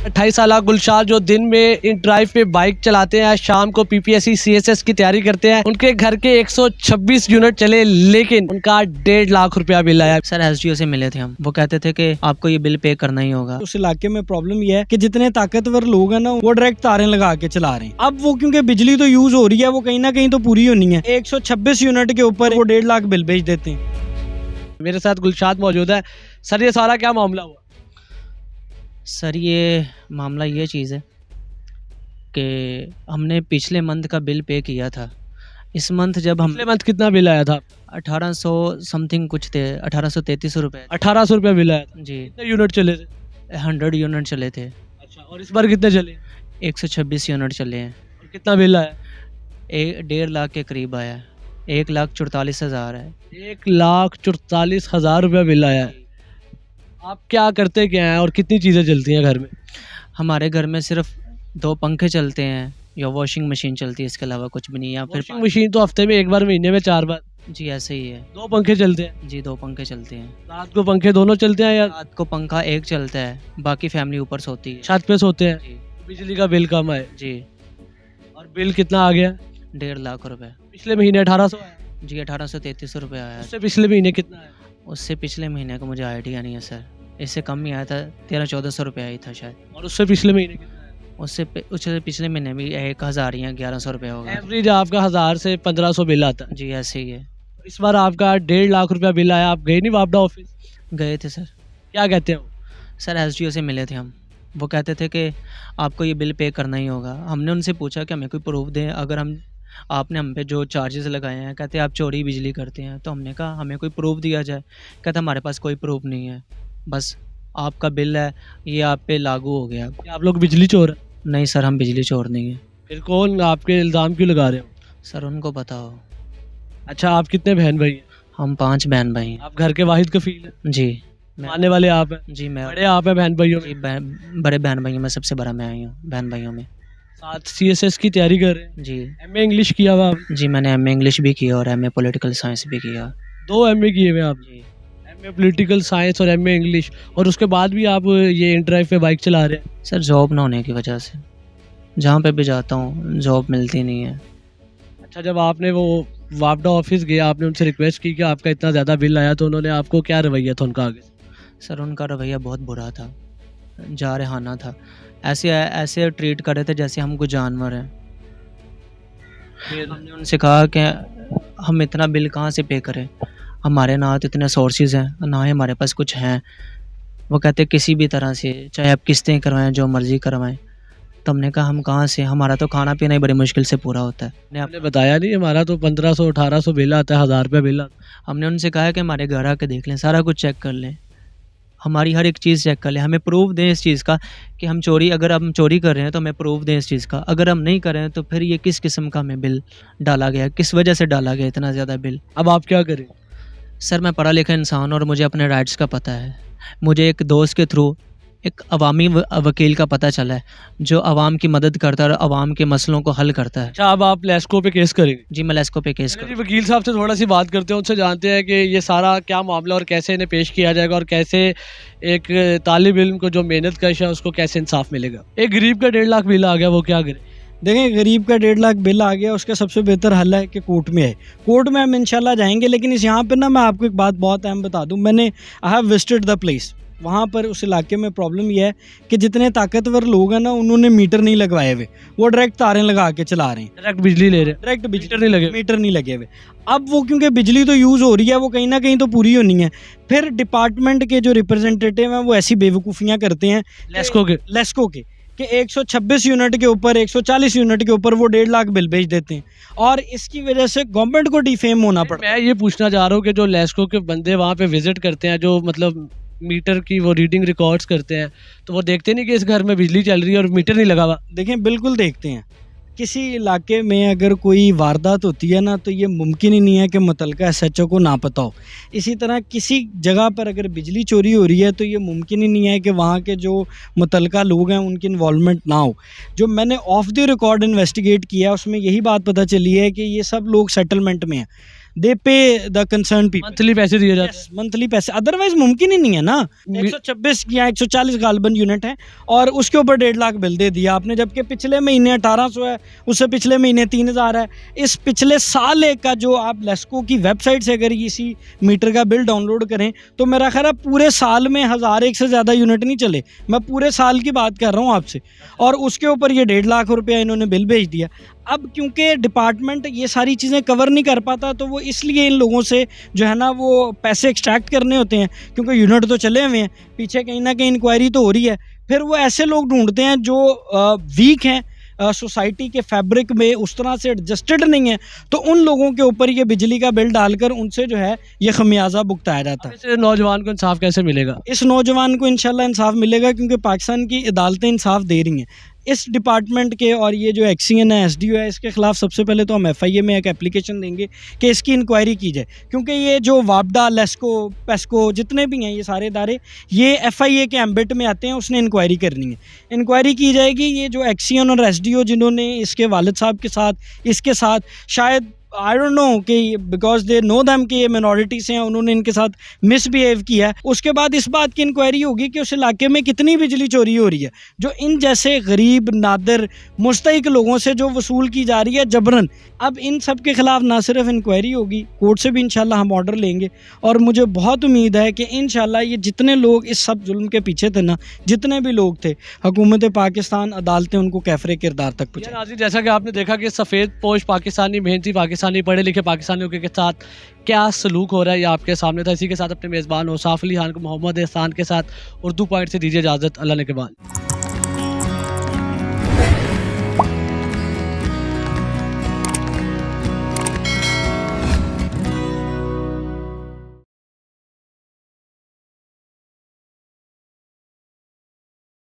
28 साल गुलशाद जो दिन में इन ड्राइव पे बाइक चलाते हैं, शाम को पीपीएससी सीएसएस की तैयारी करते हैं। उनके घर के 126 यूनिट चले, लेकिन उनका 1.5 लाख रुपया बिल आया। सर एसडीओ से मिले थे हम, वो कहते थे कि आपको ये बिल पे करना ही होगा। उस इलाके में प्रॉब्लम ये है कि जितने ताकतवर लोग हैं ना, वो डायरेक्ट तारें लगा के चला रहे हैं। अब वो क्योंकि बिजली तो यूज हो रही है, वो कहीं ना कहीं तो पूरी होनी है। 126 यूनिट के ऊपर वो 1.5 लाख बिल भेज देते हैं। मेरे साथ गुलशाद मौजूद है। सर ये सारा क्या मामला हुआ? सर ये मामला ये चीज़ है कि हमने पिछले मंथ का बिल पे किया था। इस मंथ जब हम पिछले मंथ कितना बिल आया था? 1800 समथिंग कुछ थे, 1833 रुपये। 1800 रुपया बिल आया था। जी, कितने यूनिट चले थे? 100 यूनिट चले थे। अच्छा, और इस बार कितने चले? 126 यूनिट चले हैं। और कितना बिल आया? 1.5 लाख के करीब आया है। 1,44,000 है। 1,44,000 रुपया बिल आया है। आप क्या करते क्या हैं और कितनी चीज़ें चलती हैं घर में? हमारे घर में सिर्फ 2 पंखे चलते हैं या वॉशिंग मशीन चलती है, इसके अलावा कुछ भी नहीं है। या फिर वॉशिंग मशीन तो हफ्ते में एक बार, महीने में 4 बार। जी ऐसे ही है। 2 पंखे चलते हैं। जी 2 पंखे चलते हैं। रात को पंखे दोनों चलते हैं या रात को पंखा एक चलता है, बाकी फैमिली ऊपर सोती है। छत पे सोते हैं? जी बिजली का बिल कम है। जी। और बिल कितना आ गया? 1.5 लाख रुपए। पिछले महीने 1800 आया। जी 1833 रुपये आया। उससे पिछले महीने कितना आया? उससे पिछले महीने का मुझे आइडिया नहीं है सर, इससे कम ही आया था। 1300-1400 रुपये आई था शायद। और उससे पिछले महीने कितना आया? उससे पिछले महीने भी 1000 या 1100 रुपये होगा। एवरेज आपका 1000 से 1500 बिल आता है। जी ऐसे ही है। इस बार आपका 1.5 लाख रुपया बिल आया। आप गए नहीं वापडा ऑफिस? गए थे सर। क्या कहते हैं वो? सर एसडीओ से मिले थे हम, वो कहते थे कि आपको ये बिल पे करना ही होगा। हमने उनसे पूछा कि हमें कोई प्रूफ दें, अगर आपने हम पे जो चार्जेस लगाए हैं, कहते आप चोरी बिजली करते हैं। तो हमने कहा हमें कोई प्रूफ दिया जाए। कहते हमारे पास कोई प्रूफ नहीं है, बस आपका बिल है ये आप पे लागू हो गया। क्या आप लोग बिजली चोर हैं? नहीं सर, हम बिजली चोर नहीं हैं। फिर कौन आपके इल्ज़ाम क्यों लगा रहे हो? सर उनको पता हो। अच्छा, आप कितने बहन भाई हैं? हम 5 बहन भाई हैं। आप घर के वाहिद कफील हैं? जी आने वाले आप हैं? जी मैं बड़े आप हैं बहन भाइयों जी में? बड़े बहन भाइयों में सबसे बड़ा मैं आई हूँ बहन भाइयों में। साथ सीएसएस की तैयारी कर रहे हैं? जी एमए इंग्लिश किया हुआ आपने? जी मैंने एमए इंग्लिश भी किया और एमए पॉलिटिकल साइंस भी किया। 2 एमए किए हुए हैं आप? जी एमए पॉलिटिकल साइंस और एमए इंग्लिश, और उसके बाद भी आप ये इंड्राइव पे बाइक चला रहे हैं? सर जॉब ना होने की वजह से, जहाँ पे भी जाता हूँ जॉब मिलती नहीं है। अच्छा, जब आपने वो वापडा ऑफिस गया, आपने उनसे रिक्वेस्ट की कि आपका इतना ज़्यादा बिल आया, तो उन्होंने आपको क्या रवैया था उनका आगे? सर उनका रवैया बहुत बुरा था, जारहाना था। ऐसे ट्रीट कर रहे थे जैसे हम कुछ जानवर हैं। हमने उनसे कहा कि हम इतना बिल कहाँ से पे करें, हमारे ना तो इतने सोर्सेज हैं, ना ही हमारे पास कुछ हैं। वो कहते किसी भी तरह से, चाहे आप किस्तें करवाएं, जो मर्ज़ी करवाएं। तो हमने कहा हम कहाँ से, हमारा तो खाना पीना ही बड़ी मुश्किल से पूरा होता है। आपने बताया नहीं हमारा तो 1500-1800 बिल आता है, 1000 रुपया बिल आता है। हमने उनसे कहा कि हमारे घर आके देख लें, सारा कुछ चेक कर लें, हमारी हर एक चीज़ चेक कर लें, हमें प्रूफ दें इस चीज़ का कि अगर हम चोरी कर रहे हैं तो हमें प्रूफ दें इस चीज़ का। अगर हम नहीं कर रहे हैं तो फिर ये किस किस्म का हमें बिल डाला गया, किस वजह से डाला गया इतना ज़्यादा बिल। अब आप क्या करें? सर मैं पढ़ा लिखा इंसान और मुझे अपने राइट्स का पता है। मुझे एक दोस्त के थ्रू एक अवामी वकील का पता चला है, जो आवाम की मदद करता है और आवाम के मसलों को हल करता है। अच्छा, अब आप लेस्को पे केस करेंगे? जी मैं लेस्को पे केस जी, वकील साहब से थोड़ा सी बात करते हैं, उनसे जानते हैं कि ये सारा क्या मामला और कैसे इन्हें पेश किया जाएगा, और कैसे एक तालिब इल्म को जो मेहनत कश है उसको कैसे इंसाफ मिलेगा। एक गरीब का 1.5 लाख बिल आ गया, वो क्या करे? देखें, गरीब का 1.5 लाख बिल आ गया, उसका सबसे बेहतर हल है कि कोर्ट में है। कोर्ट में हम इंशाल्लाह जाएंगे। लेकिन इस यहाँ पर ना मैं आपको एक बात बहुत अहम बता दूँ, I have visited the place. वहाँ पर उस इलाके में प्रॉब्लम यह है कि जितने ताकतवर लोग हैं ना, उन्होंने मीटर नहीं लगवाए हुए, वो डायरेक्ट तारें लगा के चला रहे हैं। डायरेक्ट बिजली ले रहे हैं? डायरेक्ट मीटर नहीं लगे हुए। अब वो क्योंकि बिजली तो यूज़ हो रही है, वो कहीं ना कहीं तो पूरी होनी है। फिर डिपार्टमेंट के जो रिप्रेजेंटेटिव हैं वो ऐसी बेवकूफ़ियाँ करते हैं लेस्को के कि 126 यूनिट के ऊपर, 140 यूनिट के ऊपर वो 1.5 लाख बिल भेज देते हैं, और इसकी वजह से गवर्नमेंट को डिफेम होना पड़ता है। मैं ये पूछना चाह रहा हूँ कि जो लेस्को के बंदे वहाँ पे विजिट करते हैं, जो मतलब मीटर की वो रीडिंग रिकॉर्ड्स करते हैं, तो वो देखते नहीं कि इस घर में बिजली चल रही है और मीटर नहीं लगा हुआ? देखें, बिल्कुल देखते हैं। किसी इलाके में अगर कोई वारदात होती है ना, तो ये मुमकिन ही नहीं है कि मुतलका एसएचओ को ना पता हो। इसी तरह किसी जगह पर अगर बिजली चोरी हो रही है तो ये मुमकिन ही नहीं है कि वहाँ के जो मुतलका लोग हैं उनकी इन्वॉल्वमेंट ना हो। जो मैंने ऑफ द रिकॉर्ड इन्वेस्टिगेट किया, उसमें यही बात पता चली है कि ये सब लोग सेटलमेंट में हैं। दे पे द कंसर्न पीपल। मंथली पैसे दिए जाते हैं। मंथली पैसे, अदरवाइज मुमकिन ही नहीं है ना। 126 या 140 गालबन यूनिट है और उसके ऊपर 1.5 लाख बिल दे दिया आपने, जबकि पिछले महीने 1800 है, उससे पिछले महीने 3000 है। इस पिछले साल एक का जो आप लेस्को की वेबसाइट से अगर इसी मीटर का बिल डाउनलोड करें तो मेरा ख्याल है पूरे साल में 1001 से ज़्यादा यूनिट नहीं चले। मैं पूरे साल की बात कर रहा हूँ आपसे, और उसके ऊपर ये 1.5 लाख रुपया इन्होंने बिल भेज दिया। अब क्योंकि डिपार्टमेंट ये सारी चीज़ें कवर नहीं कर पाता तो वो इसलिए इन लोगों से जो है ना वो पैसे एक्सट्रैक्ट करने होते हैं, क्योंकि यूनिट तो चले हुए हैं, पीछे कहीं ना कहीं इंक्वायरी तो हो रही है। फिर वो ऐसे लोग ढूंढते हैं जो वीक हैं, सोसाइटी के फैब्रिक में उस तरह से एडजस्टेड नहीं है, तो उन लोगों के ऊपर ये बिजली का बिल डालकर उनसे जो है ये खमियाजा भुगताया जाता है। इस नौजवान को इंसाफ कैसे मिलेगा? इस नौजवान को इंशाल्लाह इंसाफ मिलेगा, क्योंकि पाकिस्तान की अदालतें इंसाफ दे रही हैं। इस डिपार्टमेंट के और ये जो एक्सीएन है, एसडीओ है, इसके खिलाफ सबसे पहले तो हम एफआईए में एक एप्लीकेशन देंगे कि इसकी इंक्वायरी की जाए, क्योंकि ये जो वापडा, लेस्को, पेस्को जितने भी हैं ये सारे इदारे ये एफआईए के एम्बिट में आते हैं। उसने इंक्वायरी करनी है, इंक्वायरी की जाएगी। ये जो एक्सीएन और एसडीओ जिन्होंने इसके वालिद साहब के साथ, इसके साथ शायद आई डोंट नो कि बिकॉज दे नो दैम कि ये मिनॉरिटी से हैं, उन्होंने इनके साथ मिसबिहेव किया है। उसके बाद इस बात की इंक्वायरी होगी कि उस इलाके में कितनी बिजली चोरी हो रही है, जो इन जैसे गरीब, नादिर, मुस्तहिक लोगों से जो वसूल की जा रही है जबरन। अब इन सब के खिलाफ ना सिर्फ इंक्वायरी होगी, कोर्ट से भी इंशाल्लाह हम ऑर्डर लेंगे, और मुझे बहुत उम्मीद है कि इंशाल्लाह ये जितने लोग इस सब जुल्म के पीछे थे ना, जितने भी लोग थे, हुकूमत पाकिस्तान, अदालतें उनको कैफरे किरदार तक पहुँचाएं। नाज़रीन, जैसा कि आपने देखा कि सफ़ेद पोश पाकिस्तानी, मेहनती पाकिस्तानी, पढ़े लिखे पाकिस्तानियों के साथ क्या सलूक हो रहा है ये आपके सामने था। इसी के साथ अपने मेज़बान औसाफ अली खान को, मोहम्मद एहसान के साथ उर्दू पॉइंट से दीजिए इजाज़त। अल्लाह ने के बाद।